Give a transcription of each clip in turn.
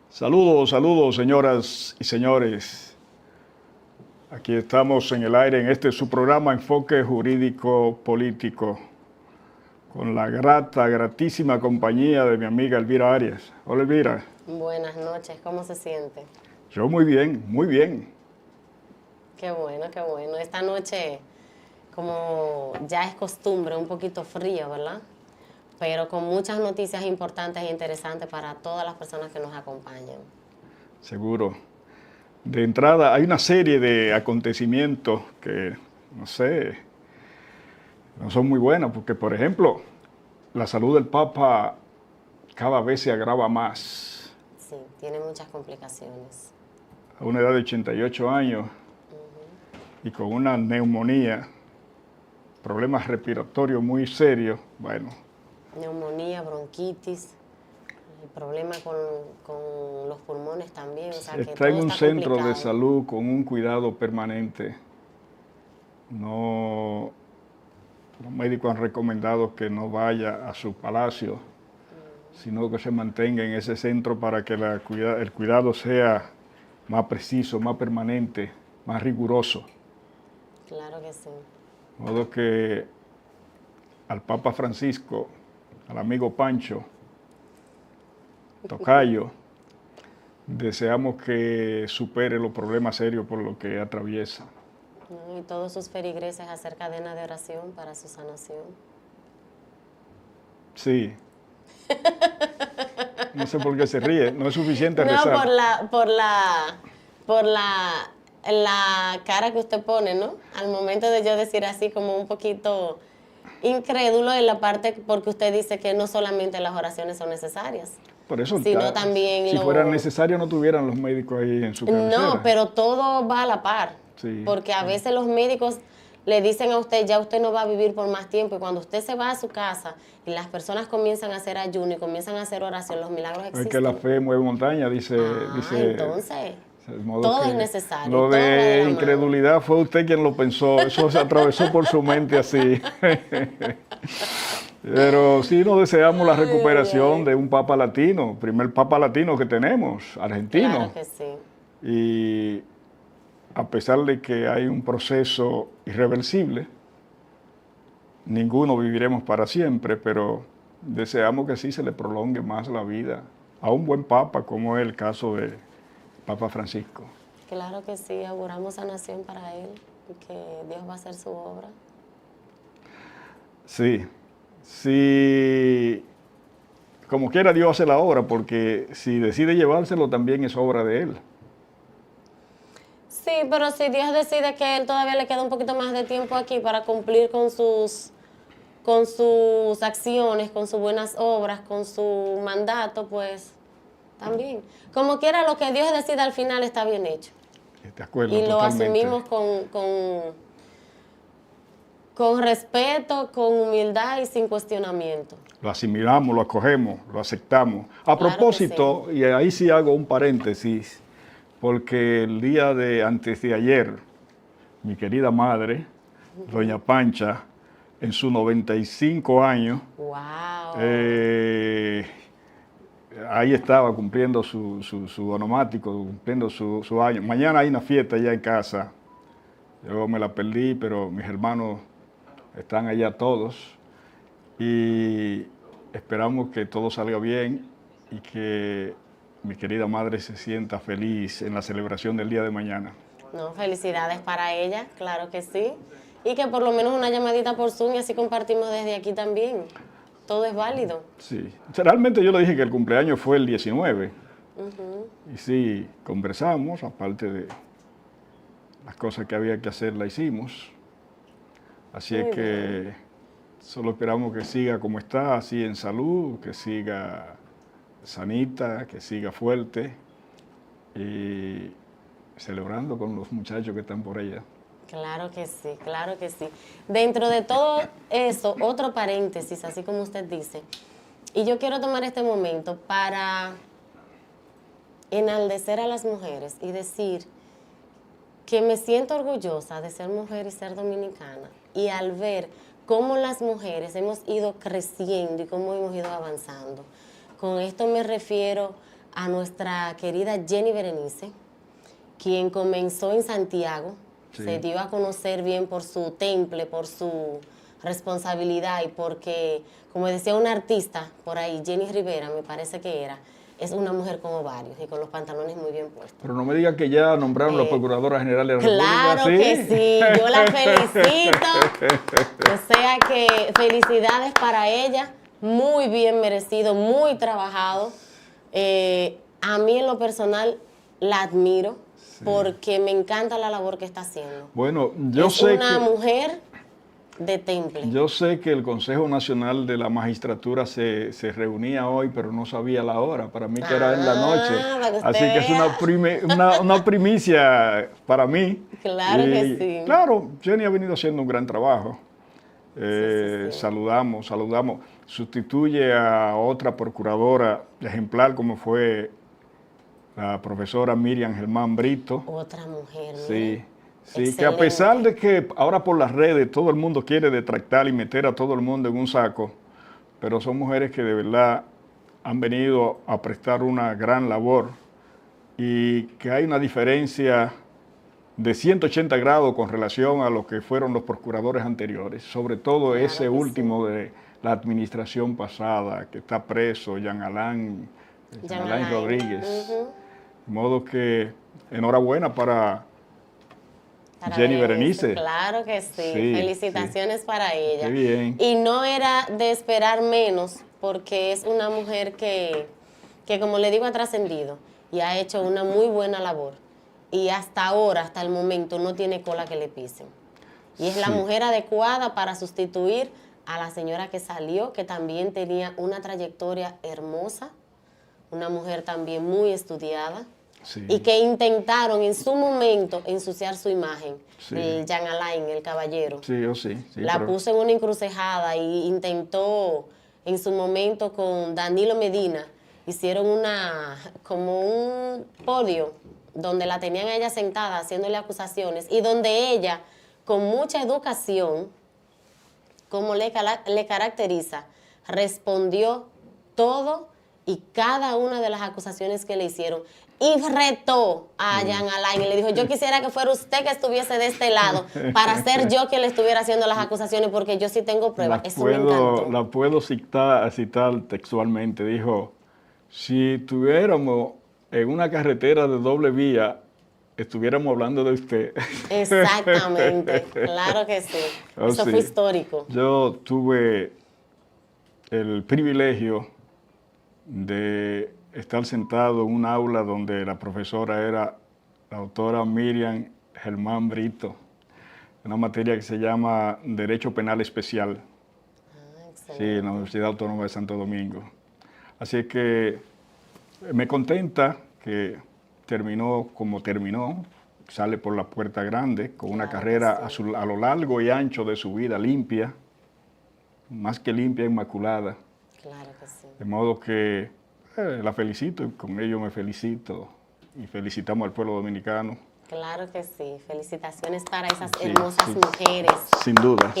Saludos, saludos, señoras y señores. Aquí estamos en el aire en este su programa Enfoque Jurídico Político, con la gratísima compañía de mi amiga Elvira Arias. Hola, Elvira. Buenas noches, ¿cómo se siente? Yo muy bien, muy bien. Qué bueno, qué bueno. Esta noche, como ya es costumbre, un poquito frío, ¿verdad? Pero con muchas noticias importantes e interesantes para todas las personas que nos acompañan. Seguro. De entrada, hay una serie de acontecimientos que, no sé, no son muy buenos, porque, por ejemplo, la salud del Papa cada vez se agrava más. Sí, tiene muchas complicaciones. A una edad de 88 años y con una neumonía, problemas respiratorios muy serios, bueno. Neumonía, bronquitis, el problema con los pulmones también. O sea, que Está en todo un está centro de complicado. salud con un cuidado permanente. No, los médicos han recomendado que no vaya a su palacio, sino que se mantenga en ese centro para que el cuidado sea más preciso, más permanente, más riguroso. Claro que sí. De modo que al Papa Francisco, al amigo Pancho, tocayo, deseamos que supere los problemas serios por los que atraviesa. Y todos sus feligreses hacer cadena de oración para su sanación. Sí. No sé por qué se ríe, no es suficiente No, rezar. por la cara que usted pone, ¿no? Al momento de yo decir así como un poquito incrédulo en la parte porque usted dice que no solamente las oraciones son necesarias, Por eso, sino también si fuera necesario no tuvieran los médicos ahí en su cabecera. No, pero todo va a la par, Sí, porque a veces los médicos le dicen a usted, ya usted no va a vivir por más tiempo, y cuando usted se va a su casa y las personas comienzan a hacer ayuno y comienzan a hacer oración, los milagros existen. Es que la fe mueve montaña, dice. Entonces, de modo todo que es necesario. Lo todo va de la incredulidad mano. fue usted quien lo pensó, eso se atravesó por su mente así. Pero sí nos deseamos la recuperación de un papa latino, primer papa latino que tenemos, argentino. Claro que sí. Y a pesar de que hay un proceso irreversible, ninguno viviremos para siempre, pero deseamos que sí se le prolongue más la vida a un buen papa, como es el caso de Papa Francisco. Claro que sí, auguramos sanación para él y que Dios va a hacer su obra. Sí, sí, como quiera Dios hace la obra, porque si decide llevárselo también es obra de él. Sí, pero si Dios decide que él todavía le queda un poquito más de tiempo aquí para cumplir con sus acciones, con sus buenas obras, con su mandato, pues también. Como quiera, lo que Dios decida al final está bien hecho. De acuerdo, Y lo totalmente. asumimos con respeto, con humildad y sin cuestionamiento. Lo asimilamos, lo acogemos, lo aceptamos. A Claro propósito, que sí. y ahí sí hago un paréntesis, porque el día de antes de ayer, mi querida madre, doña Pancha, en sus 95 años, ¡Wow! ahí estaba cumpliendo su onomático, cumpliendo su año. Mañana hay una fiesta allá en casa. Yo me la perdí, pero mis hermanos están allá todos. Y esperamos que todo salga bien y que mi querida madre se sienta feliz en la celebración del día de mañana. No, felicidades para ella, claro que sí. Y que por lo menos una llamadita por Zoom y así compartimos desde aquí también. Todo es válido. Sí, realmente yo le dije que el cumpleaños fue el 19. Y sí, conversamos, aparte de las cosas que había que hacer, la hicimos. Así es que solo esperamos que siga como está, así en salud, que siga sanita, que siga fuerte y celebrando con los muchachos que están por allá. Claro que sí, claro que sí. Dentro de todo eso, otro paréntesis, así como usted dice, Y yo quiero tomar este momento para enaltecer a las mujeres y decir que me siento orgullosa de ser mujer y ser dominicana. Y al ver cómo las mujeres hemos ido creciendo y cómo hemos ido avanzando. Con esto me refiero a nuestra querida Jenny Berenice, quien comenzó en Santiago, Sí. se dio a conocer bien por su temple, por su responsabilidad y porque, como decía una artista por ahí, Jenny Rivera, me parece que era, es una mujer con ovarios y con los pantalones muy bien puestos. Pero no me digan que ya nombraron la Procuradora General de la Claro República. que sí, yo la felicito. O sea que felicidades para ella, muy bien merecido, muy trabajado. A mí en lo personal la admiro porque me encanta la labor que está haciendo. Bueno, Es una mujer de temple. Yo sé que el Consejo Nacional de la Magistratura se reunía hoy, pero no sabía la hora. Para mí que era en la noche. Así que es una primicia para mí. Claro que sí. Claro, Jenny ha venido haciendo un gran trabajo. Sí. Saludamos. Sustituye a otra procuradora ejemplar como fue la profesora Miriam Germán Brito. Otra mujer, Sí. Sí, excelente. que a pesar de que ahora por las redes todo el mundo quiere detractar y meter a todo el mundo en un saco, pero son mujeres que de verdad han venido a prestar una gran labor y que hay una diferencia de 180 grados con relación a lo que fueron los procuradores anteriores, sobre todo Claro ese que último de la administración pasada, que está preso, Jean Alain Rodríguez. De modo que enhorabuena para Jenny Berenice. Claro que sí. Sí, Felicitaciones para ella. Qué bien. Y no era de esperar menos, porque es una mujer que como le digo, ha trascendido y ha hecho una muy buena labor. Y hasta ahora, hasta el momento, no tiene cola que le pisen. Y es la mujer adecuada para sustituir a la señora que salió, que también tenía una trayectoria hermosa, una mujer también muy estudiada. Sí. Y que intentaron en su momento ensuciar su imagen. El Jean Alain, el caballero. Sí, la puso en una encrucijada y intentó en su momento con Danilo Medina. Hicieron como un podio donde la tenían a ella sentada haciéndole acusaciones y donde ella, con mucha educación, como le caracteriza, respondió todo y cada una de las acusaciones que le hicieron. Y retó a Jean Alain y le dijo, yo quisiera que fuera usted que estuviese de este lado para ser yo quien le estuviera haciendo las acusaciones porque yo sí tengo pruebas. Eso me encantó. La puedo citar textualmente. Dijo, si estuviéramos en una carretera de doble vía, estuviéramos hablando de usted. Exactamente, claro que sí. Eso fue histórico. Yo tuve el privilegio de estar sentado en un aula donde la profesora era la doctora Miriam Germán Brito, una materia que se llama Derecho Penal Especial, sí, en la Universidad Autónoma de Santo Domingo. Así que me contenta que terminó como terminó, sale por la puerta grande, con una carrera a lo largo y ancho de su vida limpia, más que limpia, inmaculada. Claro que sí. De modo que la felicito y con ello me felicito y felicitamos al pueblo dominicano. Claro que sí. Felicitaciones para esas hermosas mujeres. Sin duda,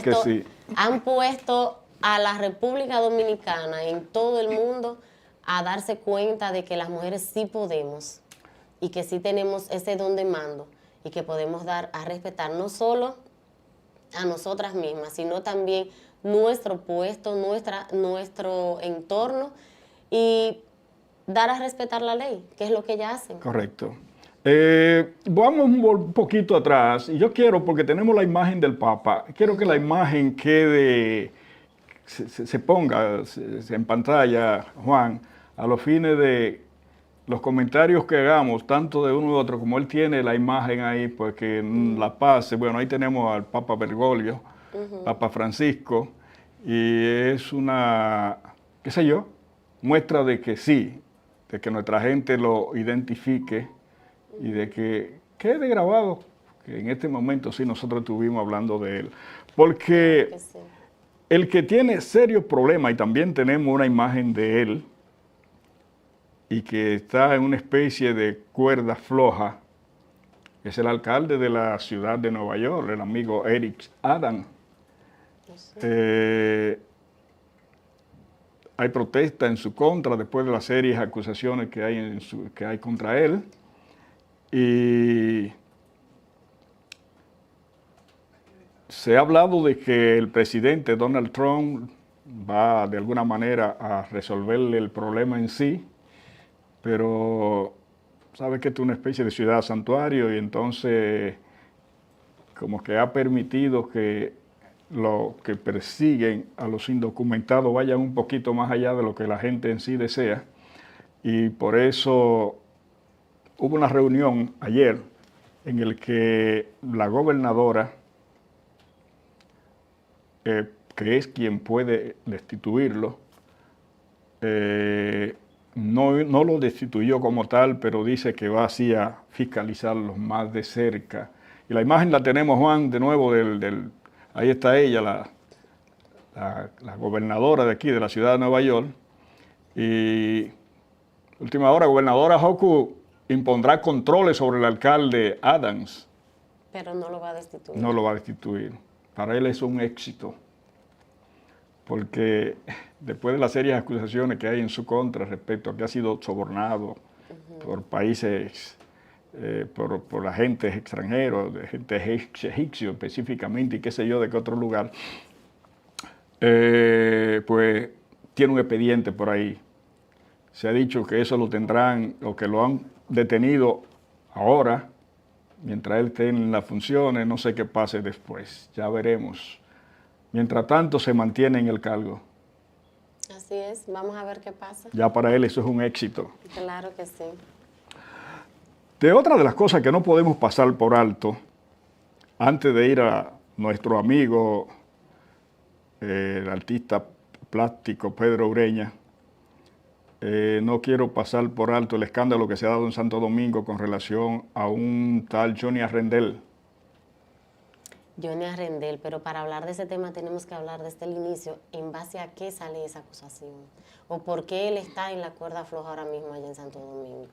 que sí. Han puesto a la República Dominicana en todo el mundo a darse cuenta de que las mujeres sí podemos y que sí tenemos ese don de mando y que podemos dar a respetar no solo a nosotras mismas, sino también nuestro puesto, nuestro entorno y dar a respetar la ley, que es lo que ellas hacen. Correcto. Vamos un poquito atrás, y yo quiero, porque tenemos la imagen del Papa, quiero que la imagen quede, se ponga en pantalla, Juan, a los fines de los comentarios que hagamos, tanto de uno u otro, como él tiene la imagen ahí, pues que la pase. Bueno, ahí tenemos al Papa Bergoglio, Papa Francisco, y es una, qué sé yo, muestra de que sí, de que nuestra gente lo identifique y de que quede grabado, que en este momento sí nosotros estuvimos hablando de él. Porque El que tiene serios problemas, y también tenemos una imagen de él, y que está en una especie de cuerda floja, es el alcalde de la ciudad de Nueva York, el amigo Eric Adams. Hay protesta en su contra después de las serias acusaciones que hay contra él. Y se ha hablado de que el presidente Donald Trump va de alguna manera a resolverle el problema en sí, pero sabe que esto es una especie de ciudad santuario y entonces como que ha permitido que los que persiguen a los indocumentados vayan un poquito más allá de lo que la gente en sí desea. Y por eso hubo una reunión ayer en el que la gobernadora, que es quien puede destituirlo, no lo destituyó como tal, pero dice que va así a fiscalizarlos más de cerca. Y la imagen la tenemos, Juan, de nuevo, ahí está ella, la gobernadora de aquí, de la ciudad de Nueva York. Y última hora, gobernadora Hochul impondrá controles sobre el alcalde Adams. Pero no lo va a destituir. No lo va a destituir. Para él es un éxito, porque después de las serias acusaciones que hay en su contra respecto a que ha sido sobornado por países, por agentes extranjeros, de gente egipcio específicamente, y qué sé yo, de qué otro lugar, pues tiene un expediente por ahí. Se ha dicho que eso lo tendrán, o que lo han detenido ahora, mientras él esté en las funciones, no sé qué pase después, ya veremos. Mientras tanto se mantiene en el cargo. Así es, vamos a ver qué pasa. Ya para él eso es un éxito. Claro que sí. De otra de las cosas que no podemos pasar por alto, antes de ir a nuestro amigo, el artista plástico Pedro Ureña, no quiero pasar por alto el escándalo que se ha dado en Santo Domingo con relación a un tal Johnny Arrendel. Johnny Arrendel, pero para hablar de ese tema tenemos que hablar desde el inicio, en base a qué sale esa acusación, o por qué él está en la cuerda floja ahora mismo allá en Santo Domingo.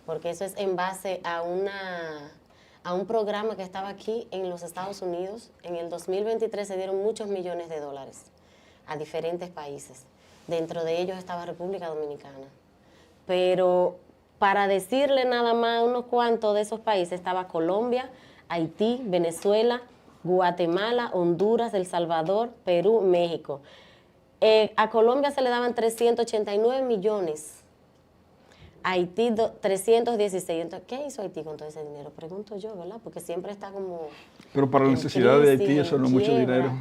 Porque eso es en base a un programa que estaba aquí en los Estados Unidos. En el 2023 se dieron muchos millones de dólares a diferentes países. Dentro de ellos estaba República Dominicana. Pero para decirle nada más unos cuantos de esos países, estaba Colombia, Haití, Venezuela, Guatemala, Honduras, El Salvador, Perú, México. A Colombia se le daban 389 millones. Haití 316. Entonces, ¿qué hizo Haití con todo ese dinero? Pregunto yo, ¿verdad? Porque siempre está como... Pero para la necesidad de Haití eso no es mucho dinero.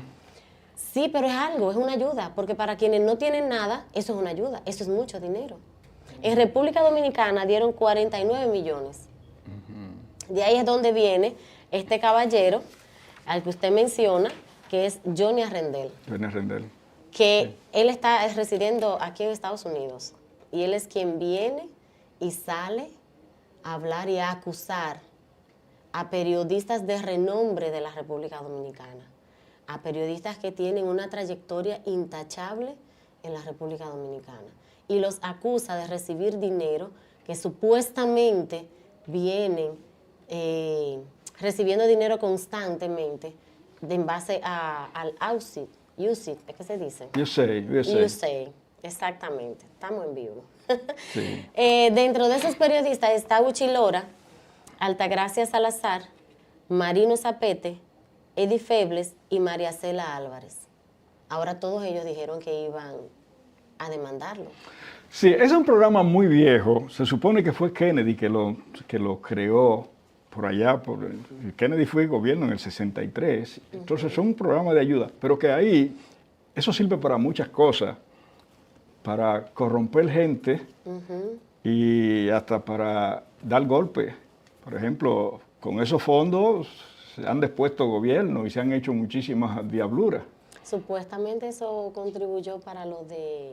Sí, pero es algo, es una ayuda, porque para quienes no tienen nada, eso es una ayuda, eso es mucho dinero. En República Dominicana dieron 49 millones. De ahí es donde viene este caballero, al que usted menciona, que es Johnny Arrendel. Johnny Arrendel. Que él está residiendo aquí en Estados Unidos, y él es quien viene y sale a hablar y a acusar a periodistas de renombre de la República Dominicana, a periodistas que tienen una trayectoria intachable en la República Dominicana, y los acusa de recibir dinero que supuestamente vienen recibiendo dinero constantemente en base al USIT, ¿es que se dice? USAID, exactamente, estamos en vivo. Sí. Dentro de esos periodistas está Uchi Lora, Altagracia Salazar, Marino Zapete, Eddie Febles y María Cela Álvarez. Ahora todos ellos dijeron que iban a demandarlo. Sí, es un programa muy viejo. Se supone que fue Kennedy que lo creó por allá. Kennedy fue gobierno en el 63. Entonces es un programa de ayuda. Pero que ahí, eso sirve para muchas cosas. Para corromper gente y hasta para dar golpes. Por ejemplo, con esos fondos se han depuesto gobiernos y se han hecho muchísimas diabluras. Supuestamente eso contribuyó para lo de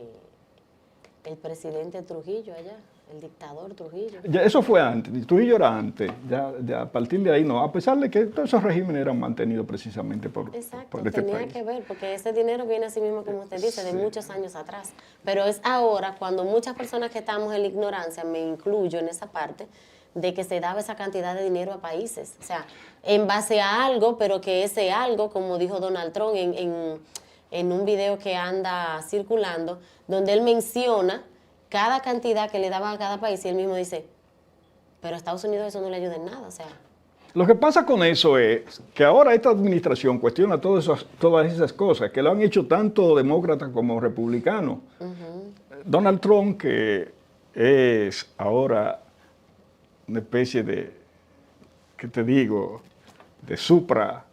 el presidente Trujillo allá El dictador Trujillo. Ya, eso fue antes, Trujillo era antes, ya a partir de ahí no, a pesar de que todos esos regímenes eran mantenidos precisamente por este tenía país. que ver, porque ese dinero viene así mismo, como usted dice, de muchos años atrás. Pero es ahora cuando muchas personas que estamos en la ignorancia, me incluyo en esa parte, de que se daba esa cantidad de dinero a países. O sea, en base a algo, pero que ese algo, como dijo Donald Trump en un video que anda circulando, donde él menciona cada cantidad que le daban a cada país y él mismo dice, pero a Estados Unidos eso no le ayuda en nada, o sea. Lo que pasa con eso es que ahora esta administración cuestiona todas esas cosas, que lo han hecho tanto demócratas como republicanos. Donald Trump, que es ahora una especie de, ¿qué te digo?, de supra,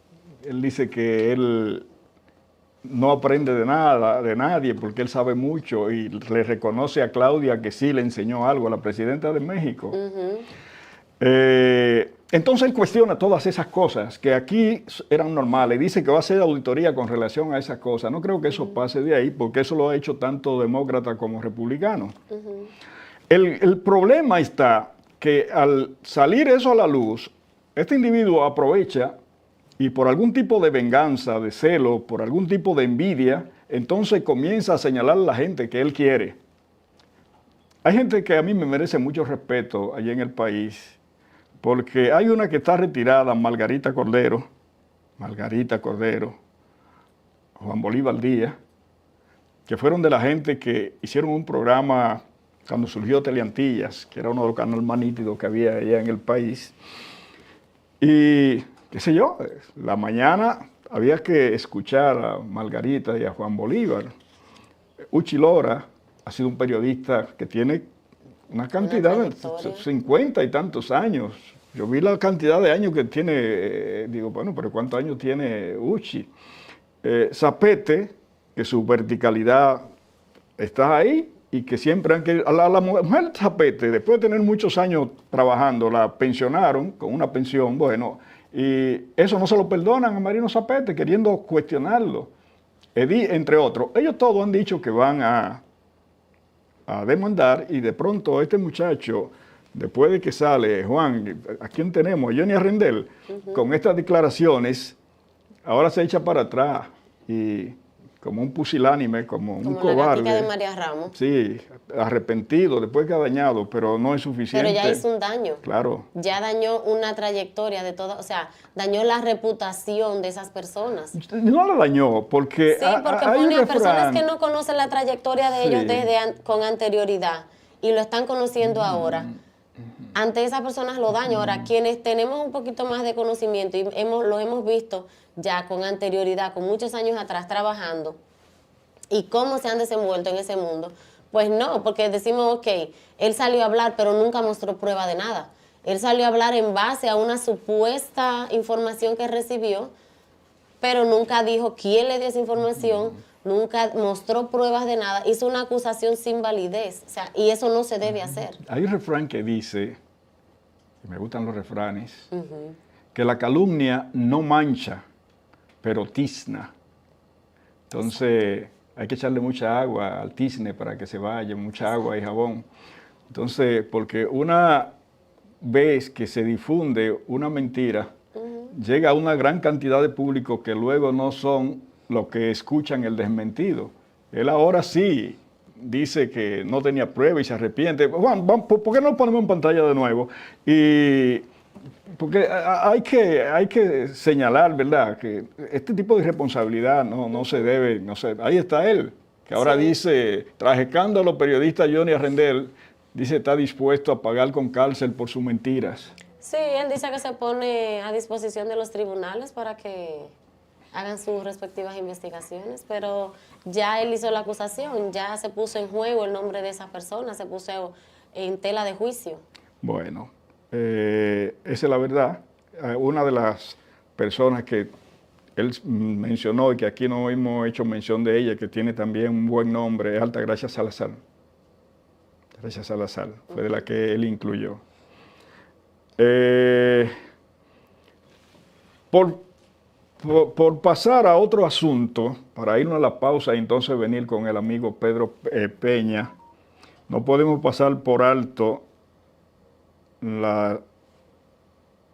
él dice que él no aprende de nada, de nadie, porque él sabe mucho y le reconoce a Claudia que sí le enseñó algo, a la presidenta de México. Entonces él cuestiona todas esas cosas que aquí eran normales, dice que va a hacer auditoría con relación a esas cosas. No creo que eso pase de ahí, porque eso lo ha hecho tanto demócrata como republicano. El problema está que al salir eso a la luz, este individuo aprovecha y por algún tipo de venganza, de celo, por algún tipo de envidia, entonces comienza a señalar a la gente que él quiere. Hay gente que a mí me merece mucho respeto allí en el país, porque hay una que está retirada, Margarita Cordero, Juan Bolívar Díaz, que fueron de la gente que hicieron un programa cuando surgió Teleantillas, que era uno de los canales más nítidos que había allá en el país. Y qué sé yo, la mañana había que escuchar a Margarita y a Juan Bolívar. Uchi Lora ha sido un periodista que tiene una cantidad de 50 y tantos años. Yo vi la cantidad de años que tiene, digo, bueno, pero ¿cuántos años tiene Uchi? Zapete, que su verticalidad está ahí y que siempre han querido. A la mujer Zapete, después de tener muchos años trabajando, la pensionaron con una pensión, bueno, y eso no se lo perdonan a Marino Zapete, queriendo cuestionarlo. Entre otros, ellos todos han dicho que van a demandar y de pronto este muchacho, después de que sale, Juan, ¿a quién tenemos? Johnny Arrendel, con estas declaraciones, ahora se echa para atrás y como un pusilánime, como un cobarde. Como la de María Ramos. Sí, arrepentido, después que ha dañado, pero no es suficiente. Pero ya hizo un daño. Claro. Ya dañó una trayectoria de toda, o sea, dañó la reputación de esas personas. No la dañó, porque sí, porque pone a personas que no conocen la trayectoria de ellos con anterioridad y lo están conociendo ahora. Ante esas personas lo daño. Ahora, quienes tenemos un poquito más de conocimiento y lo hemos visto ya con anterioridad, con muchos años atrás trabajando, y cómo se han desenvuelto en ese mundo, pues no, porque decimos, ok, él salió a hablar, pero nunca mostró prueba de nada. Él salió a hablar en base a una supuesta información que recibió, pero nunca dijo quién le dio esa información, nunca mostró pruebas de nada, hizo una acusación sin validez, o sea, y eso no se debe hacer. Hay un refrán que dice, y me gustan los refranes, que la calumnia no mancha, pero tizna. Entonces hay que echarle mucha agua al tizne para que se vaya, mucha agua y jabón. Entonces, porque una vez que se difunde una mentira, llega a una gran cantidad de público que luego no son los que escuchan el desmentido. Él ahora sí dice que no tenía prueba y se arrepiente. Juan, ¿por qué no lo ponemos en pantalla de nuevo? Porque hay que señalar, ¿verdad?, que este tipo de irresponsabilidad no se debe, ahí está él, que ahora dice, tras escándalo, periodista Johnny Arrendel, dice está dispuesto a pagar con cárcel por sus mentiras. Sí, él dice que se pone a disposición de los tribunales para que hagan sus respectivas investigaciones, pero ya él hizo la acusación, ya se puso en juego el nombre de esa persona, se puso en tela de juicio. Bueno. Esa es la verdad. Una de las personas que él mencionó y que aquí no hemos hecho mención de ella, que tiene también un buen nombre, es Altagracia Salazar. Altagracia Salazar fue de la que él incluyó. Por pasar a otro asunto, para irnos a la pausa y entonces venir con el amigo Pedro Peña, no podemos pasar por alto la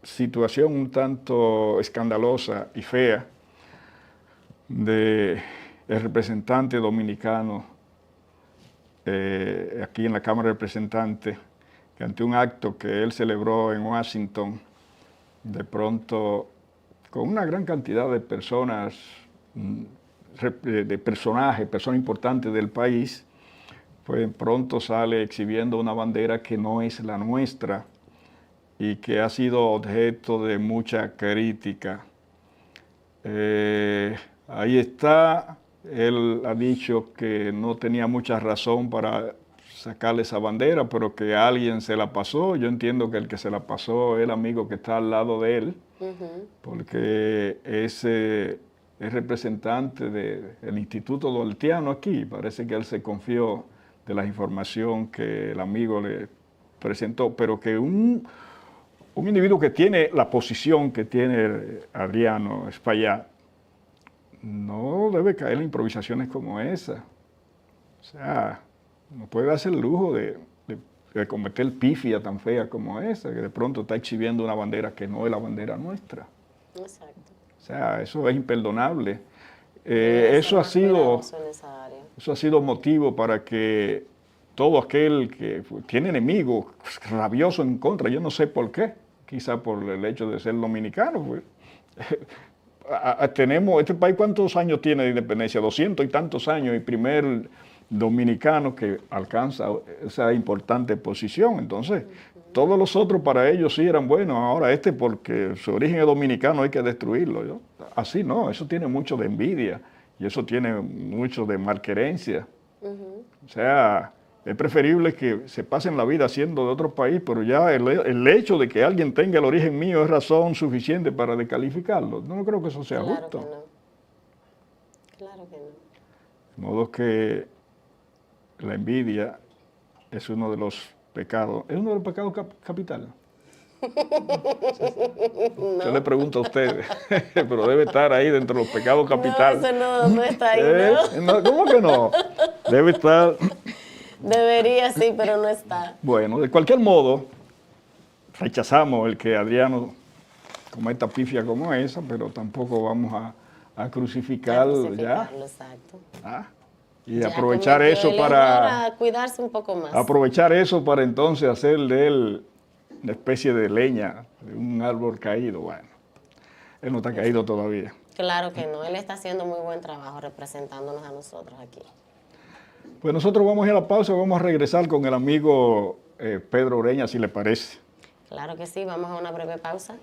situación un tanto escandalosa y fea del representante dominicano aquí en la Cámara de Representantes, que ante un acto que él celebró en Washington, de pronto con una gran cantidad de personas, de personajes, personas importantes del país, pues pronto sale exhibiendo una bandera que no es la nuestra y que ha sido objeto de mucha crítica. Ahí está, él ha dicho que no tenía mucha razón para sacarle esa bandera, pero que alguien se la pasó. Yo entiendo que el que se la pasó es el amigo que está al lado de él, porque es representante del Instituto Duartiano aquí. Parece que él se confió de la información que el amigo le presentó, pero que un individuo que tiene la posición que tiene Adriano Espaillat no debe caer en improvisaciones como esa. O sea, no puede darse el lujo de cometer pifia tan fea como esa, que de pronto está exhibiendo una bandera que no es la bandera nuestra. Exacto. O sea, eso es imperdonable. Eso ha sido motivo para que todo aquel que tiene enemigos rabiosos en contra, yo no sé por qué, quizá por el hecho de ser dominicano. Pues. Tenemos, este país, ¿cuántos años tiene de independencia? 200 y tantos años, y primer dominicano que alcanza esa importante posición. Entonces, todos los otros para ellos sí eran buenos. Ahora porque su origen es dominicano, hay que destruirlo. ¿No? Así no, eso tiene mucho de envidia y eso tiene mucho de malquerencia. O sea, es preferible que se pasen la vida siendo de otro país, pero ya el hecho de que alguien tenga el origen mío es razón suficiente para descalificarlo. No creo que eso sea justo. Que no. Claro que no. De modo que la envidia es uno de los pecados. ¿Es uno de los pecados capitales? No. Yo le pregunto a ustedes, pero debe estar ahí dentro de los pecados capitales. No, eso no está ahí, ¿no? ¿Cómo que no? Debe estar... Debería, sí, pero no está. Bueno, de cualquier modo, rechazamos el que Adriano cometa pifia como esa, pero tampoco vamos a crucificarlo ya. Exacto. Y ya aprovechar eso para cuidarse un poco más. Aprovechar eso para entonces hacer de él una especie de leña, de un árbol caído. Bueno, él no está caído todavía. Claro que no, él está haciendo muy buen trabajo representándonos a nosotros aquí. Pues nosotros vamos a ir a la pausa, vamos a regresar con el amigo Pedro Ureña, si le parece. Claro que sí, vamos a una breve pausa.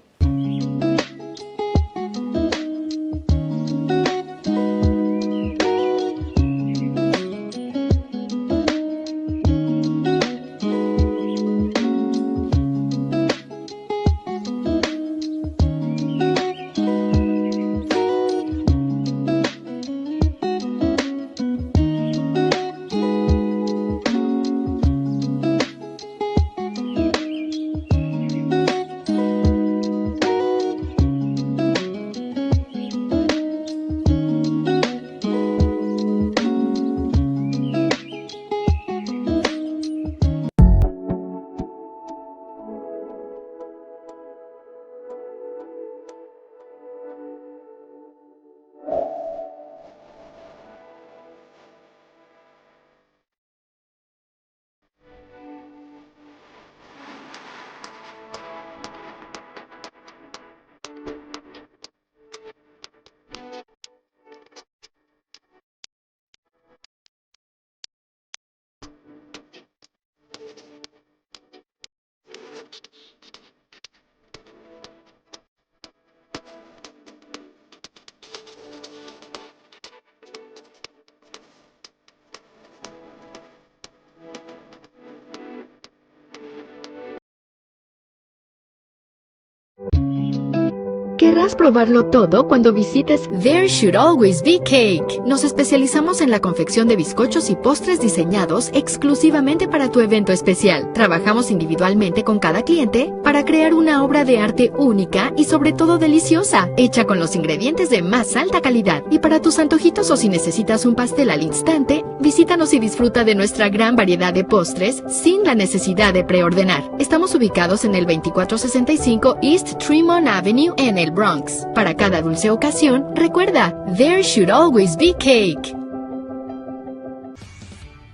Querrás probarlo todo cuando visites There Should Always Be Cake. Nos especializamos en la confección de bizcochos y postres diseñados exclusivamente para tu evento especial. Trabajamos individualmente con cada cliente para para crear una obra de arte única y sobre todo deliciosa, hecha con los ingredientes de más alta calidad. Y para tus antojitos o si necesitas un pastel al instante, visítanos y disfruta de nuestra gran variedad de postres sin la necesidad de preordenar. Estamos ubicados en el 2465 East Tremont Avenue en el Bronx. Para cada dulce ocasión, recuerda, there should always be cake.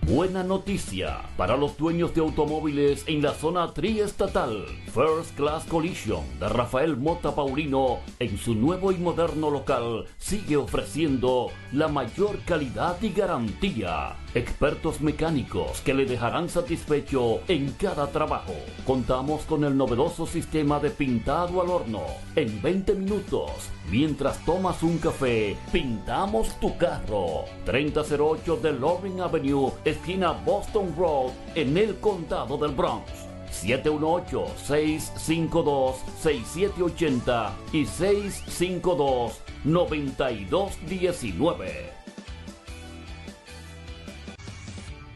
Buena noticia para los dueños de automóviles en la zona triestatal. First Class Collision de Rafael Mota Paulino en su nuevo y moderno local sigue ofreciendo la mayor calidad y garantía. Expertos mecánicos que le dejarán satisfecho en cada trabajo. Contamos con el novedoso sistema de pintado al horno. En 20 minutos, mientras tomas un café, pintamos tu carro. 3008 de Loring Avenue, esquina Boston Road, en el condado del Bronx. 718-652-6780 y 652-9219.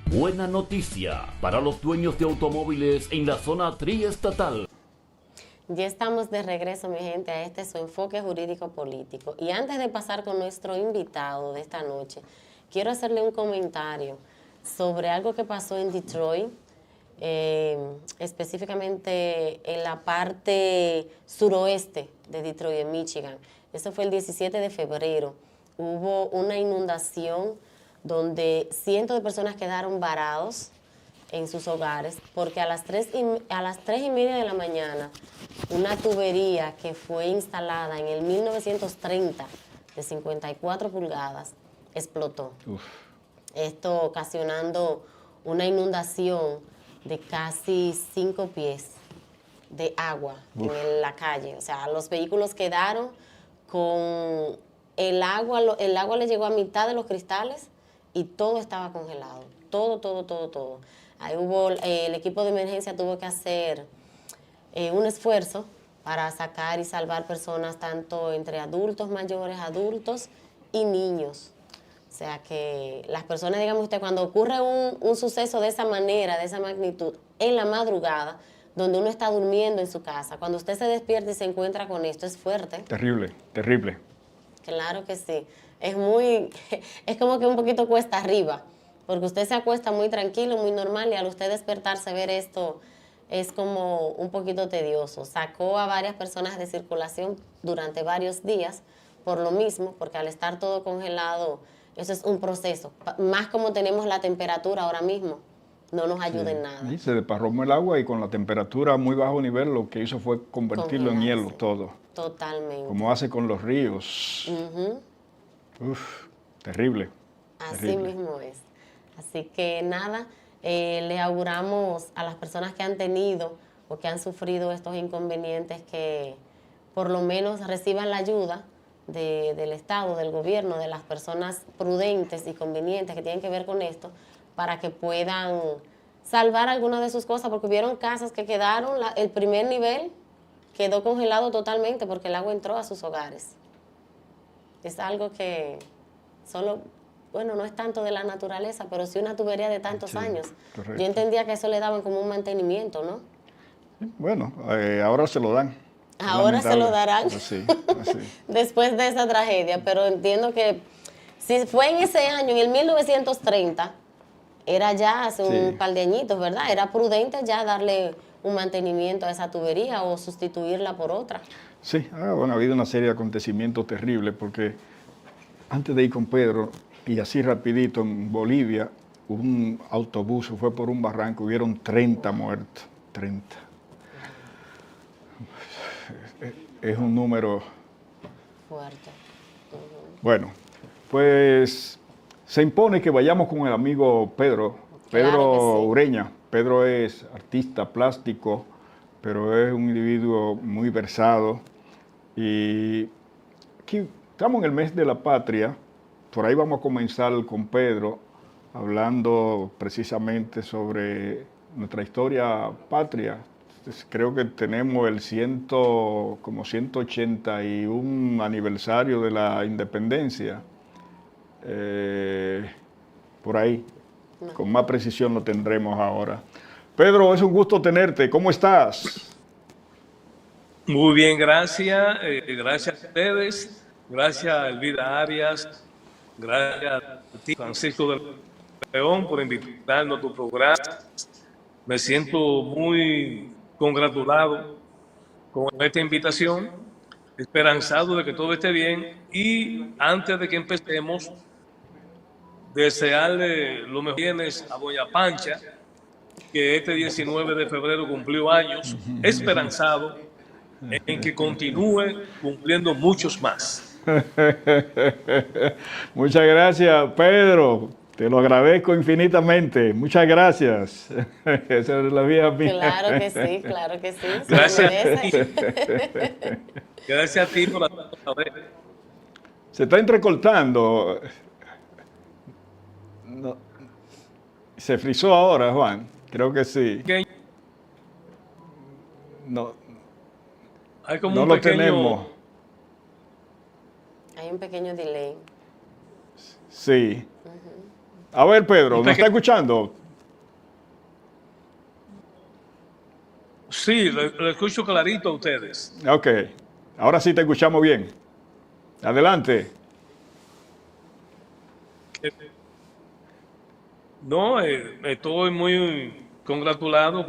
Buena noticia para los dueños de automóviles en la zona triestatal. Ya estamos de regreso, mi gente, a este su enfoque jurídico político. Y antes de pasar con nuestro invitado de esta noche, quiero hacerle un comentario sobre algo que pasó en Detroit, específicamente en la parte suroeste de Detroit, en Michigan. Eso fue el 17 de febrero. Hubo una inundación donde cientos de personas quedaron varados en sus hogares, porque a las 3:30 de la mañana, una tubería que fue instalada en el 1930 de 54 pulgadas explotó. Uf. Esto ocasionando una inundación de casi 5 pies de agua en la calle. O sea, los vehículos quedaron con el agua le llegó a mitad de los cristales y todo estaba congelado. Todo. Ahí el equipo de emergencia tuvo que hacer un esfuerzo para sacar y salvar personas, tanto entre adultos mayores, adultos y niños. O sea que las personas, digamos usted, cuando ocurre un suceso de esa manera, de esa magnitud, en la madrugada, donde uno está durmiendo en su casa, cuando usted se despierta y se encuentra con esto, es fuerte. Terrible, terrible. Claro que sí. Es como que un poquito cuesta arriba, porque usted se acuesta muy tranquilo, muy normal, y al usted despertarse ver esto es como un poquito tedioso. Sacó a varias personas de circulación durante varios días por lo mismo, porque al estar todo congelado, eso es un proceso. Más como tenemos la temperatura ahora mismo, no nos ayuda en nada. Y se desparramó el agua y con la temperatura a muy bajo nivel lo que hizo fue convertirlo en hielo todo. Totalmente. Como hace con los ríos. Uf, terrible. Así mismo es. Así que nada, le auguramos a las personas que han tenido o que han sufrido estos inconvenientes que por lo menos reciban la ayuda del Estado, del gobierno, de las personas prudentes y convenientes que tienen que ver con esto, para que puedan salvar algunas de sus cosas, porque hubieron casas que quedaron, el primer nivel quedó congelado totalmente porque el agua entró a sus hogares. Es algo que solo, bueno, no es tanto de la naturaleza, pero sí una tubería de tantos años. Correcto. Yo entendía que eso le daban como un mantenimiento, ¿no? Bueno, ahora se lo dan. Ahora se lo darán. Así. Después de esa tragedia, pero entiendo que si fue en ese año, en el 1930, era ya hace un par de añitos, ¿verdad? Era prudente ya darle un mantenimiento a esa tubería o sustituirla por otra. Sí, bueno, ha habido una serie de acontecimientos terribles, porque antes de ir con Pedro, y así rapidito, en Bolivia, un autobús fue por un barranco, hubieron 30 muertos, 30. Es un número fuerte. Bueno, pues se impone que vayamos con el amigo Pedro Claro Ureña. Pedro es artista plástico, pero es un individuo muy versado. Y aquí estamos en el mes de la patria, por ahí vamos a comenzar con Pedro, hablando precisamente sobre nuestra historia patria. Creo que tenemos el 181 aniversario de la independencia. Por ahí, con más precisión lo tendremos ahora. Pedro, es un gusto tenerte. ¿Cómo estás? Muy bien, gracias. Gracias a ustedes. Gracias a Elvira Arias. Gracias a ti, Francisco de León, por invitarnos a tu programa. Me siento muy congratulado con esta invitación, esperanzado de que todo esté bien. Y antes de que empecemos, desearle lo mejor a Doña Pancha, que este 19 de febrero cumplió años, esperanzado en que continúe cumpliendo muchos más. Muchas gracias, Pedro. Te lo agradezco infinitamente. Muchas gracias. Esa es la vía mía. Claro que sí, claro que sí. Se Gracias lo a ti. merece. Gracias a ti por saber. Se está entrecortando. No. Se frizó ahora, Juan. Creo que sí. No, Hay como no un lo pequeño... tenemos. Hay un pequeño delay. Sí. A ver, Pedro, ¿nos está escuchando? Sí, lo escucho clarito a ustedes. Ok. Ahora sí te escuchamos bien. Adelante. No, estoy muy congratulado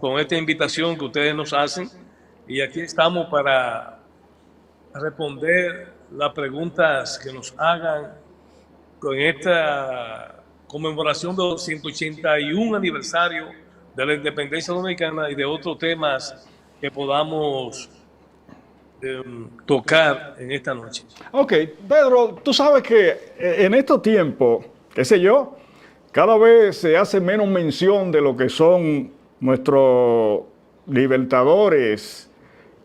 con esta invitación que ustedes nos hacen y aquí estamos para responder las preguntas que nos hagan con esta conmemoración del 181 aniversario de la independencia dominicana y de otros temas que podamos tocar en esta noche. Ok, Pedro, tú sabes que en estos tiempos, qué sé yo, cada vez se hace menos mención de lo que son nuestros libertadores,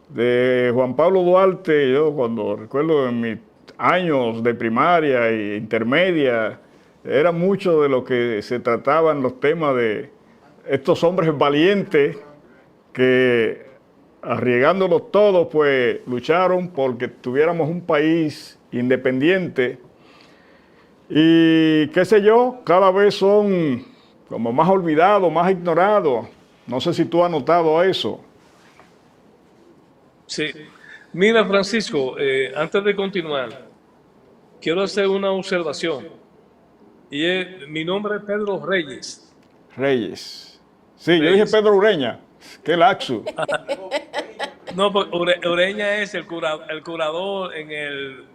de Juan Pablo Duarte. Yo cuando recuerdo en mis años de primaria e intermedia, era mucho de lo que se trataban los temas de estos hombres valientes que, arriesgándolos todos, pues lucharon porque tuviéramos un país independiente. Y qué sé yo, cada vez son como más olvidados, más ignorados. No sé si tú has notado eso. Sí. Mira, Francisco, antes de continuar, quiero hacer una observación. Mi nombre es Pedro Reyes. Reyes. Sí, yo dije Pedro Ureña. Qué laxo. No, pues Ureña es el curador en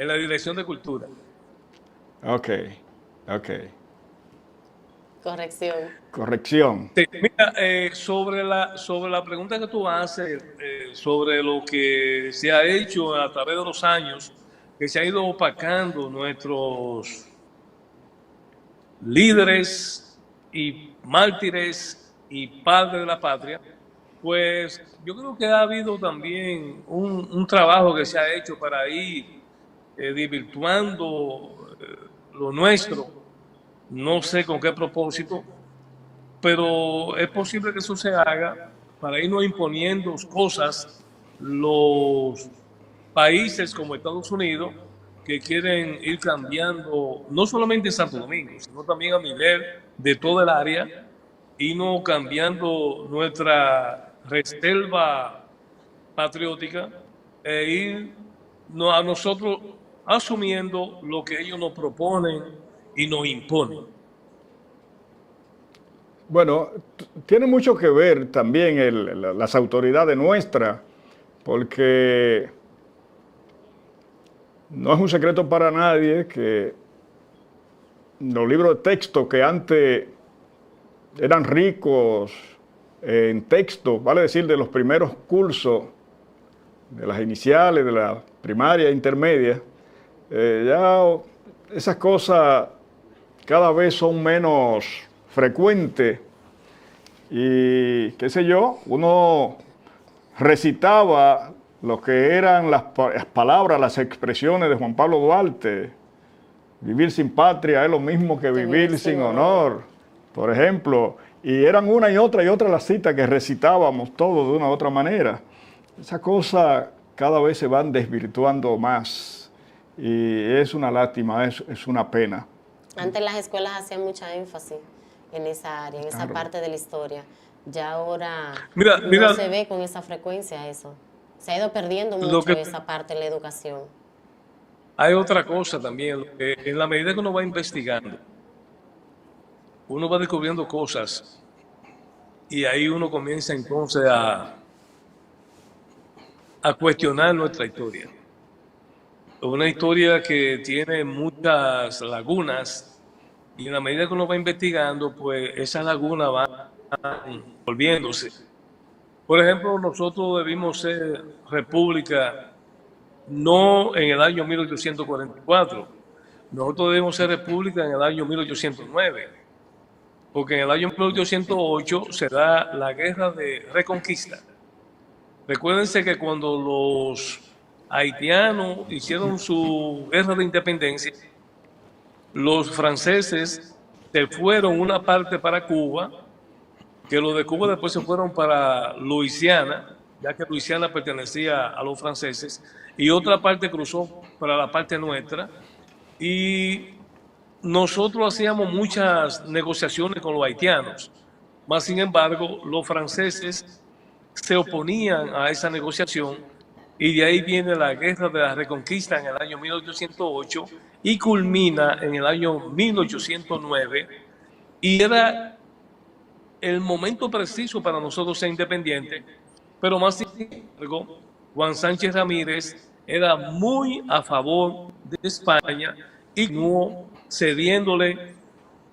la Dirección de Cultura. Ok, ok. Corrección. Corrección. Sí, mira, sobre la pregunta que tú haces, sobre lo que se ha hecho a través de los años, que se ha ido opacando nuestros líderes y mártires y padres de la patria, pues yo creo que ha habido también un trabajo que se ha hecho para ir desvirtuando lo nuestro. No sé con qué propósito, pero es posible que eso se haga para irnos imponiendo cosas los países como Estados Unidos, que quieren ir cambiando, no solamente en Santo Domingo, sino también a nivel de toda el área, irnos cambiando nuestra reserva patriótica e ir a nosotros asumiendo lo que ellos nos proponen y nos imponen. Bueno, tiene mucho que ver también las autoridades nuestras, porque no es un secreto para nadie que los libros de texto que antes eran ricos en texto, vale decir, de los primeros cursos, de las iniciales, de la primaria, intermedia, ya esas cosas cada vez son menos frecuentes y, qué sé yo, uno recitaba lo que eran las palabras, las expresiones de Juan Pablo Duarte. Vivir sin patria es lo mismo que vivir sin honor, por ejemplo. Y eran una y otra las citas que recitábamos todos de una u otra manera. Esas cosas cada vez se van desvirtuando más y es una lástima, es una pena. Antes las escuelas hacían mucha énfasis en esa área, en esa parte de la historia. Ya ahora no se ve con esa frecuencia eso. Se ha ido perdiendo Lo mucho que esa parte de la educación. hay otra cosa también, que en la medida que uno va investigando, uno va descubriendo cosas y ahí uno comienza entonces a cuestionar nuestra historia. Una historia que tiene muchas lagunas y en la medida que uno va investigando, pues esas lagunas van volviéndose. Por ejemplo, nosotros debimos ser república no en el año 1844, nosotros debimos ser república en el año 1809, porque en el año 1808 se da la guerra de reconquista. Recuérdense que cuando los haitianos hicieron su guerra de independencia, los franceses se fueron una parte para Cuba, que los de Cuba después se fueron para Luisiana, ya que Luisiana pertenecía a los franceses, y otra parte cruzó para la parte nuestra, y nosotros hacíamos muchas negociaciones con los haitianos, más sin embargo, los franceses se oponían a esa negociación y de ahí viene la guerra de la reconquista en el año 1808 y culmina en el año 1809 y era el momento preciso para nosotros ser independientes, pero más sin embargo, Juan Sánchez Ramírez era muy a favor de España y no cediéndole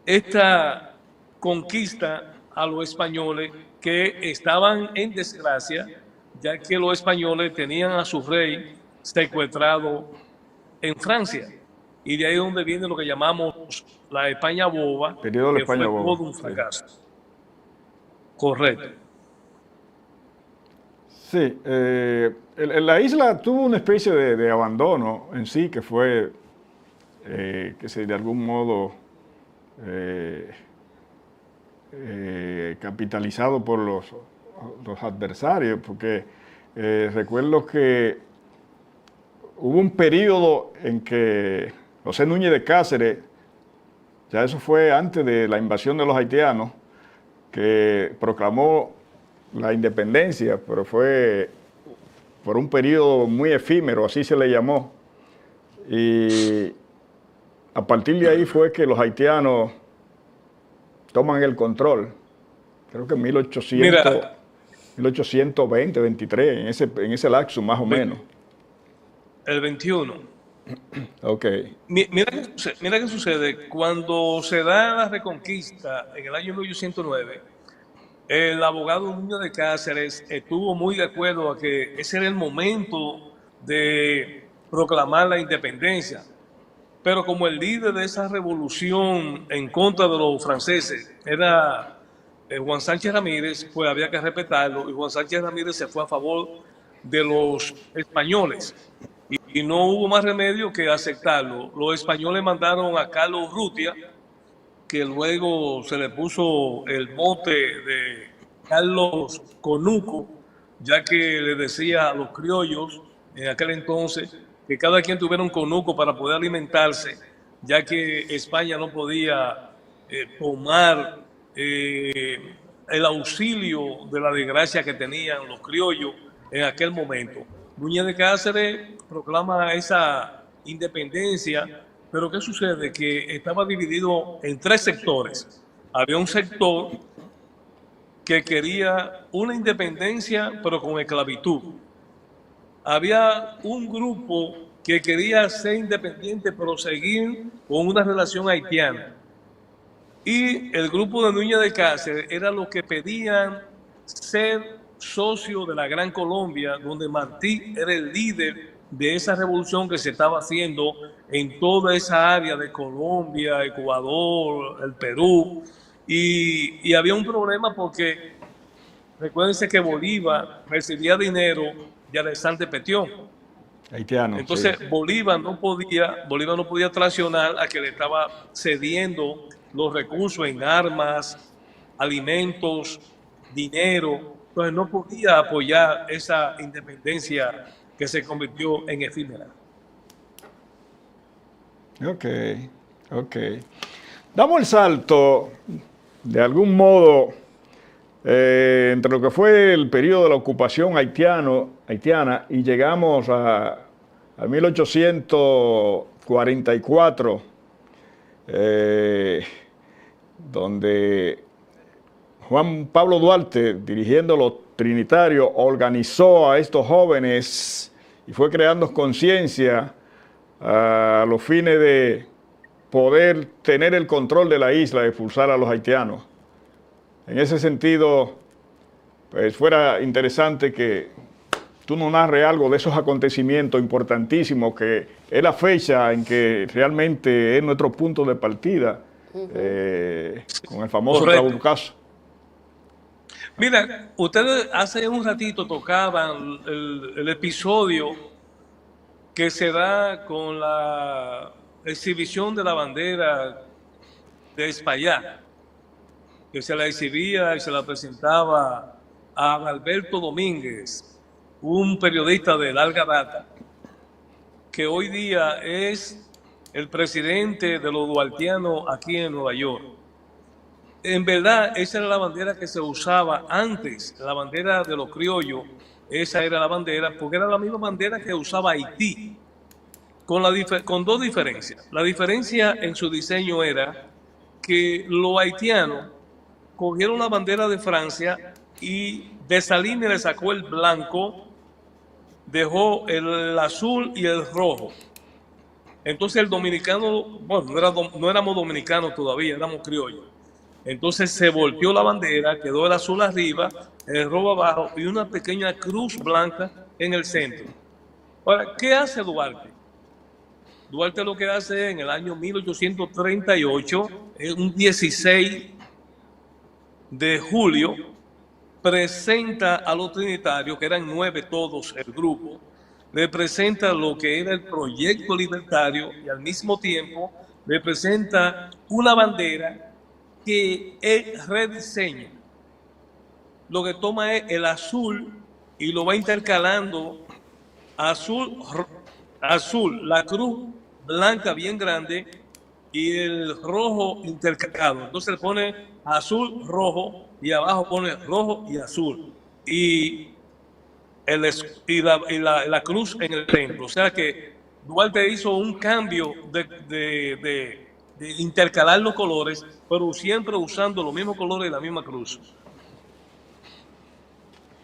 esta conquista a los españoles que estaban en desgracia, ya que los españoles tenían a su rey secuestrado en Francia. Y de ahí es donde viene lo que llamamos la España boba, Periodo de la que fue España boba. todo un fracaso. Sí. Correcto. Sí, la isla tuvo una especie de abandono en sí, que fue, que se de algún modo capitalizado por los adversarios, porque recuerdo que hubo un periodo en que José Núñez de Cáceres, ya eso fue antes de la invasión de los haitianos, que proclamó la independencia, pero fue por un periodo muy efímero, así se le llamó. Y a partir de ahí fue que los haitianos toman el control. Creo que en 1820, 23, en ese lapso más o menos. El 21. Ok. Mira qué sucede. Cuando se da la reconquista en el año 1809, el abogado Núñez de Cáceres estuvo muy de acuerdo a que ese era el momento de proclamar la independencia. Pero como el líder de esa revolución en contra de los franceses era Juan Sánchez Ramírez, pues había que respetarlo. Y Juan Sánchez Ramírez se fue a favor de los españoles. Y no hubo más remedio que aceptarlo. Los españoles mandaron a Carlos Urrutia, que luego se le puso el mote de Carlos Conuco, ya que le decía a los criollos en aquel entonces que cada quien tuviera un conuco para poder alimentarse, ya que España no podía tomar el auxilio de la desgracia que tenían los criollos en aquel momento. Núñez de Cáceres proclama esa independencia, pero ¿qué sucede? Que estaba dividido en tres sectores. Había un sector que quería una independencia, pero con esclavitud. Había un grupo que quería ser independiente, pero seguir con una relación haitiana. Y el grupo de Núñez de Cáceres era los que pedían ser socio de la Gran Colombia, donde Martí era el líder de esa revolución que se estaba haciendo en toda esa área de Colombia, Ecuador, el Perú. Y había un problema porque recuérdense que Bolívar recibía dinero de Alexandre Petión. Haitiano. Entonces sí. Bolívar no podía traicionar a que le estaba cediendo los recursos en armas, alimentos, dinero. Entonces no podía apoyar esa independencia que se convirtió en efímera. Ok. Damos el salto, de algún modo, entre lo que fue el periodo de la ocupación haitiana y llegamos a 1844, donde Juan Pablo Duarte, dirigiendo los Trinitarios, organizó a estos jóvenes y fue creando conciencia a los fines de poder tener el control de la isla, de expulsar a los haitianos. En ese sentido, pues fuera interesante que tú nos narres algo de esos acontecimientos importantísimos, que es la fecha en que realmente es nuestro punto de partida, con el famoso Trabucazo. Mira, ustedes hace un ratito tocaban el episodio que se da con la exhibición de la bandera de Espaillá, que se la exhibía y se la presentaba a Alberto Domínguez, un periodista de larga data, que hoy día es el presidente de los duartianos aquí en Nueva York. En verdad, esa era la bandera que se usaba antes, la bandera de los criollos. Esa era la bandera, porque era la misma bandera que usaba Haití, con dos diferencias. La diferencia en su diseño era que los haitianos cogieron la bandera de Francia y Dessalines le sacó el blanco, dejó el azul y el rojo. Entonces el dominicano, bueno, no éramos dominicanos todavía, éramos criollos. Entonces se volteó la bandera, quedó el azul arriba, el rojo abajo y una pequeña cruz blanca en el centro. Ahora, ¿qué hace Duarte? Duarte lo que hace en el año 1838, un 16 de julio, presenta a los trinitarios, que eran 9 todos el grupo, le presenta lo que era el proyecto libertario y al mismo tiempo le presenta una bandera que es rediseño. Lo que toma es el azul y lo va intercalando azul, la cruz blanca bien grande y el rojo intercalado. Entonces le pone azul, rojo y abajo pone rojo y azul. Y la cruz en el centro. O sea que Duarte hizo un cambio de intercalar los colores, pero siempre usando los mismos colores y la misma cruz.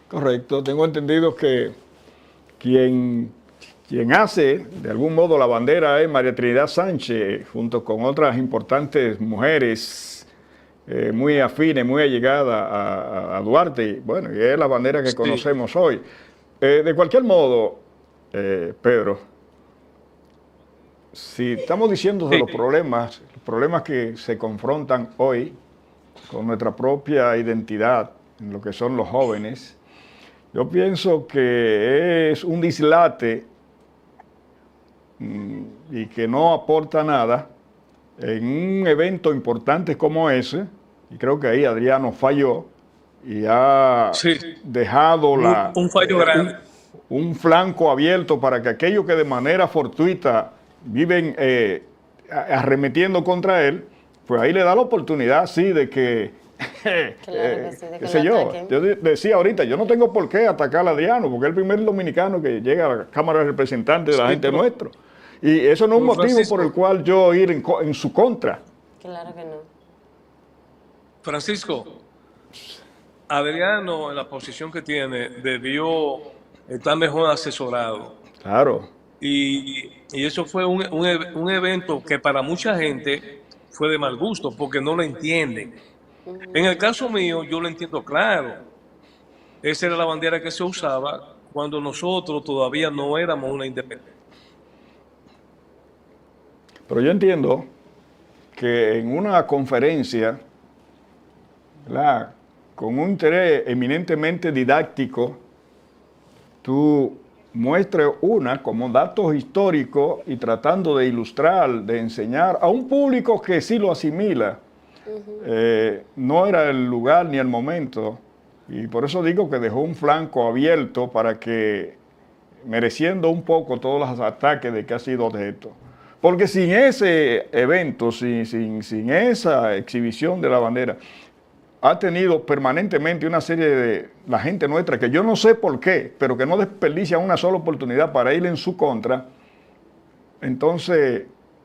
Correcto. Tengo entendido que quien hace de algún modo la bandera es María Trinidad Sánchez, junto con otras importantes mujeres muy afines, muy allegadas a Duarte. Bueno, y es la bandera que conocemos hoy. De cualquier modo, Pedro, si estamos diciendo de los problemas que se confrontan hoy con nuestra propia identidad, en lo que son los jóvenes, yo pienso que es un dislate y que no aporta nada en un evento importante como ese, y creo que ahí Adriano falló y ha dejado un fallo grande. Un flanco abierto para que aquellos que de manera fortuita viven arremetiendo contra él, pues ahí le da la oportunidad, sí, de que, claro que sí, de que qué sé yo decía ahorita, yo no tengo por qué atacar a Adriano, porque es el primer dominicano que llega a la Cámara de Representantes de la gente nuestro. Y eso no es un motivo Francisco, por el cual yo ir en su contra. Claro que no. Francisco, Adriano en la posición que tiene debió estar mejor asesorado. Claro. Y eso fue un evento que para mucha gente fue de mal gusto porque no lo entienden. En el caso mío, yo lo entiendo claro. Esa era la bandera que se usaba cuando nosotros todavía no éramos una independencia. Pero yo entiendo que en una conferencia, ¿verdad?, con un interés eminentemente didáctico, tú muestres como datos históricos y tratando de ilustrar, de enseñar a un público que sí lo asimila. No era el lugar ni el momento, y por eso digo que dejó un flanco abierto para que, mereciendo un poco todos los ataques de que ha sido objeto. Porque sin ese evento, sin esa exhibición de la bandera, ha tenido permanentemente una serie de la gente nuestra, que yo no sé por qué, pero que no desperdicia una sola oportunidad para ir en su contra, entonces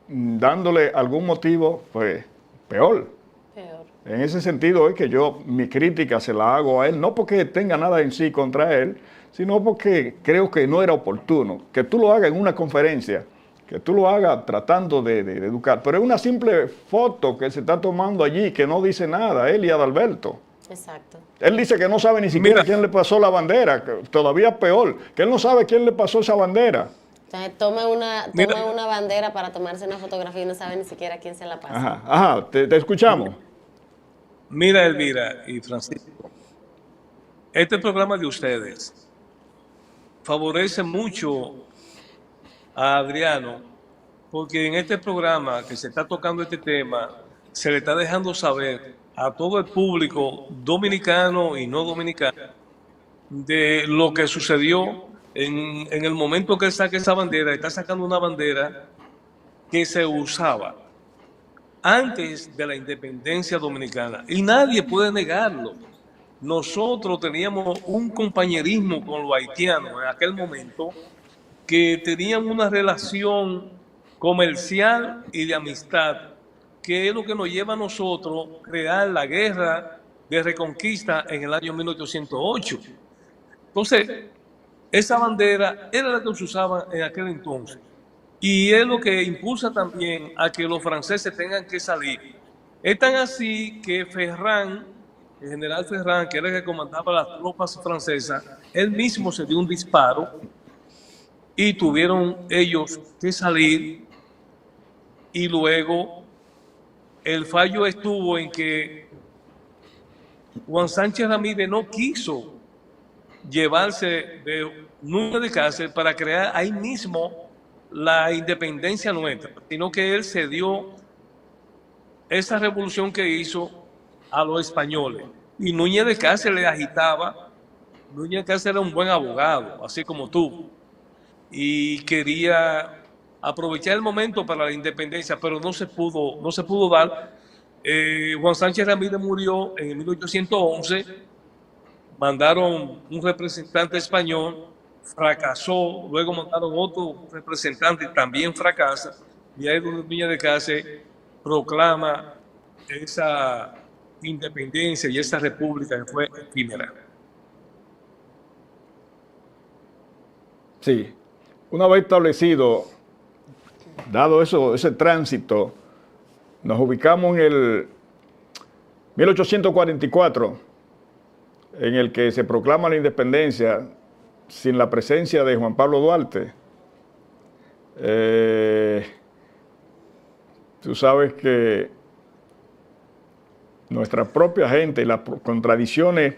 dándole algún motivo, pues peor. Peor. En ese sentido es que yo mi crítica se la hago a él, no porque tenga nada en sí contra él, sino porque creo que no era oportuno. Que tú lo hagas en una conferencia, que tú lo hagas tratando de educar, pero es una simple foto que se está tomando allí que no dice nada, él y Adalberto. Exacto. Él dice que no sabe ni siquiera Mira, quién le pasó la bandera, que todavía peor, que él no sabe quién le pasó esa bandera. Entonces, toma Mira. una bandera para tomarse una fotografía y no sabe ni siquiera quién se la pasa. Ajá, te escuchamos. mira, Elvira y Francisco, este programa de ustedes favorece mucho a Adriano, porque en este programa que se está tocando este tema, se le está dejando saber a todo el público dominicano y no dominicano de lo que sucedió en el momento que él saca esa bandera. Está sacando una bandera que se usaba antes de la independencia dominicana y nadie puede negarlo. Nosotros teníamos un compañerismo con los haitianos en aquel momento, que tenían una relación comercial y de amistad, que es lo que nos lleva a nosotros a crear la guerra de reconquista en el año 1808. Entonces, esa bandera era la que se usaba en aquel entonces. Y es lo que impulsa también a que los franceses tengan que salir. Es tan así que Ferrán, el general Ferrán, que era el que comandaba las tropas francesas, él mismo se dio un disparo y tuvieron ellos que salir, y luego el fallo estuvo en que Juan Sánchez Ramírez no quiso llevarse de Núñez de Cáceres para crear ahí mismo la independencia nuestra, sino que él cedió esa revolución que hizo a los españoles. Y Núñez de Cáceres le agitaba. Núñez de Cáceres era un buen abogado, así como tú, y quería aprovechar el momento para la independencia, pero no se pudo dar. Juan Sánchez Ramírez murió en 1811, mandaron un representante español, fracasó, luego mandaron otro representante y también fracasa, y ahí Núñez de Cáceres proclama esa independencia y esa república que fue efímera. Sí, una vez establecido, dado ese tránsito, nos ubicamos en el 1844, en el que se proclama la independencia sin la presencia de Juan Pablo Duarte. Tú sabes que nuestra propia gente y las contradicciones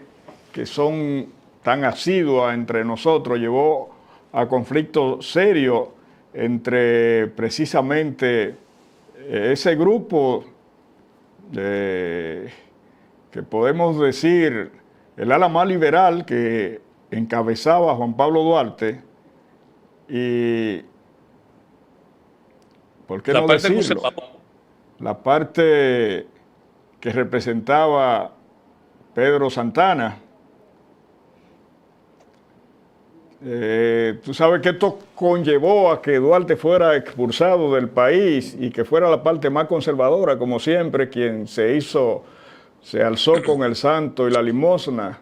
que son tan asiduas entre nosotros llevó a conflictos serios entre precisamente ese grupo que podemos decir el ala más liberal que encabezaba Juan Pablo Duarte y, ¿por qué no decirlo? La parte que representaba Pedro Santana. Tú sabes que esto conllevó a que Duarte fuera expulsado del país y que fuera la parte más conservadora, como siempre, quien se alzó con el santo y la limosna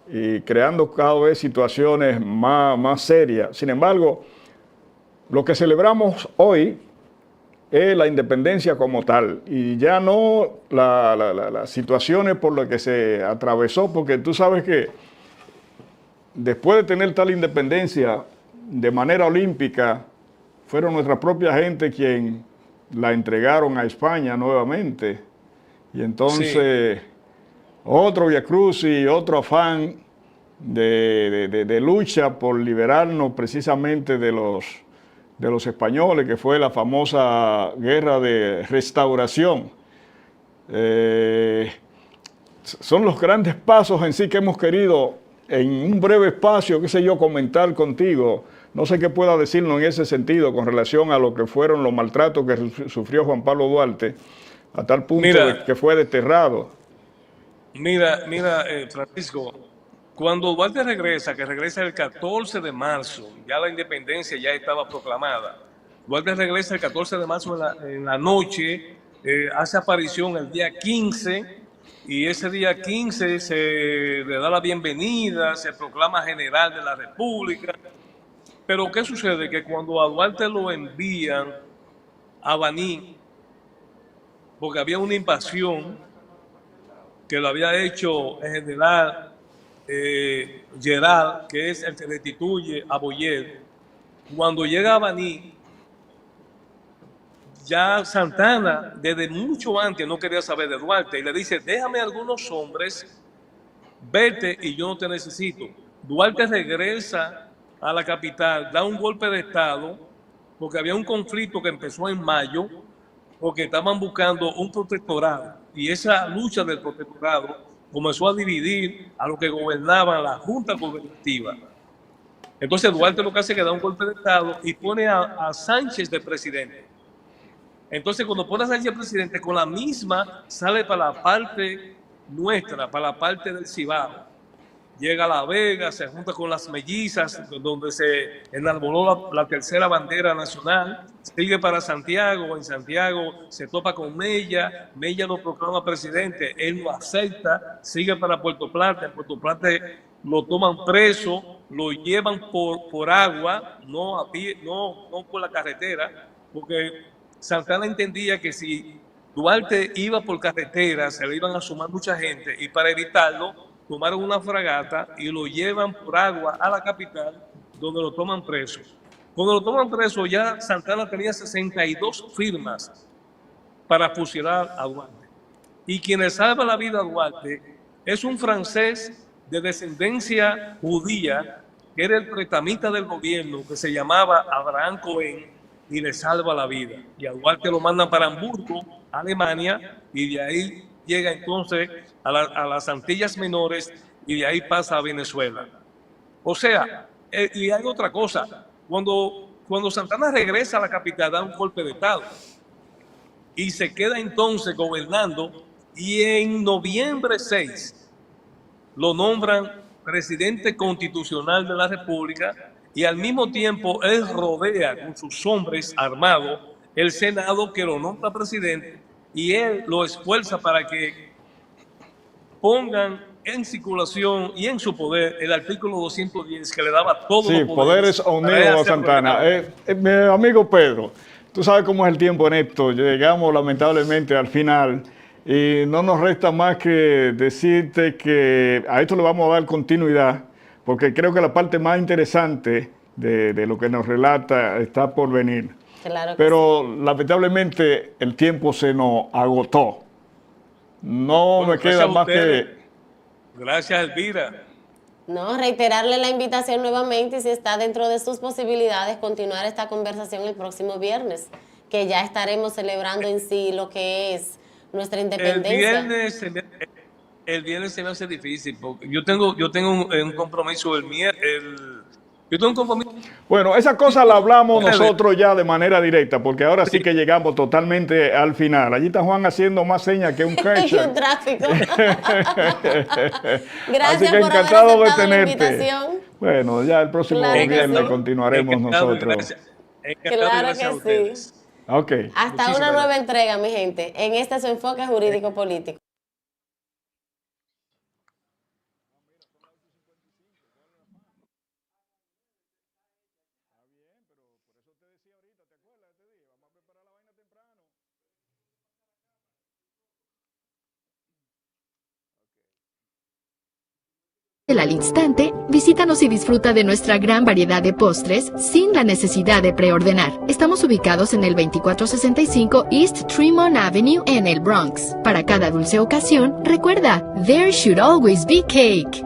y creando cada vez situaciones más serias. Sin embargo, lo que celebramos hoy es la independencia como tal y ya no las situaciones por las que se atravesó, porque tú sabes que después de tener tal independencia de manera olímpica, fueron nuestra propia gente quien la entregaron a España nuevamente. Y entonces, sí, otro viacrucis y otro afán de lucha por liberarnos precisamente de los españoles, que fue la famosa guerra de restauración. Son los grandes pasos en sí que hemos querido en un breve espacio, qué sé yo, comentar contigo. No sé qué pueda decirnos en ese sentido con relación a lo que fueron los maltratos que sufrió Juan Pablo Duarte, a tal punto de que fue desterrado. Mira, Francisco, cuando Duarte regresa, que regresa el 14 de marzo, ya la independencia ya estaba proclamada. Duarte regresa el 14 de marzo en la noche, hace aparición el día 15, y ese día 15 se le da la bienvenida, se proclama general de la República. Pero ¿qué sucede? Que cuando a Duarte lo envían a Baní, porque había una invasión que lo había hecho el general Gerald, que es el que destituye a Boyer. Cuando llega a Baní, ya Santana, desde mucho antes, no quería saber de Duarte y le dice, déjame algunos hombres, vete y yo no te necesito. Duarte regresa a la capital, da un golpe de Estado, porque había un conflicto que empezó en mayo, porque estaban buscando un protectorado, y esa lucha del protectorado comenzó a dividir a los que gobernaban la Junta Gobernativa. Entonces Duarte lo que hace es que da un golpe de Estado y pone a Sánchez de presidente. Entonces cuando pone a Sánchez de presidente, con la misma sale para la parte nuestra, para la parte del Cibao. Llega a La Vega, se junta con las mellizas, donde se enarboló la tercera bandera nacional, sigue para Santiago, en Santiago se topa con Mella, Mella lo proclama presidente, él lo acepta, sigue para Puerto Plata, en Puerto Plata lo toman preso, lo llevan por agua, no a pie, no por la carretera, porque Santana entendía que si Duarte iba por carretera, se le iban a sumar mucha gente, y para evitarlo, tomaron una fragata y lo llevan por agua a la capital, donde lo toman preso. Cuando lo toman preso, ya Santana tenía 62 firmas para fusilar a Duarte. Y quien le salva la vida a Duarte es un francés de descendencia judía, que era el pretamita del gobierno, que se llamaba Abraham Cohen, y le salva la vida. Y a Duarte lo mandan para Hamburgo, Alemania, y de ahí llega entonces a las Antillas Menores, y de ahí pasa a Venezuela. O sea, y hay otra cosa, cuando Santana regresa a la capital, da un golpe de Estado y se queda entonces gobernando, y en noviembre 6 lo nombran presidente constitucional de la República, y al mismo tiempo él rodea con sus hombres armados el Senado, que lo nombra presidente, y él lo esfuerza para que pongan en circulación y en su poder el artículo 210, que le daba todos los poderes unidos a Santana. Mi amigo Pedro, tú sabes cómo es el tiempo en esto. Llegamos lamentablemente al final y no nos resta más que decirte que a esto le vamos a dar continuidad, porque creo que la parte más interesante de lo que nos relata está por venir. Claro. Pero lamentablemente el tiempo se nos agotó. No me queda más que... Gracias, Elvira. No, reiterarle la invitación nuevamente, y si está dentro de sus posibilidades, continuar esta conversación el próximo viernes, que ya estaremos celebrando en sí lo que es nuestra independencia. El viernes se me hace difícil, porque yo tengo un compromiso yo tengo un compromiso. Bueno, esa cosa la hablamos nosotros ya de manera directa, porque ahora sí que llegamos totalmente al final. Allí está Juan haciendo más señas que un catcher. un tráfico. Así Gracias que por encantado haber de aceptado la tenerte. invitación. Bueno, ya el próximo viernes continuaremos nosotros. Claro que sí. Okay. Hasta una nueva entrega, mi gente, en este su enfoque jurídico-político. Al instante, visítanos y disfruta de nuestra gran variedad de postres sin la necesidad de preordenar. Estamos ubicados en el 2465 East Tremont Avenue en el Bronx. Para cada dulce ocasión, recuerda, there should always be cake.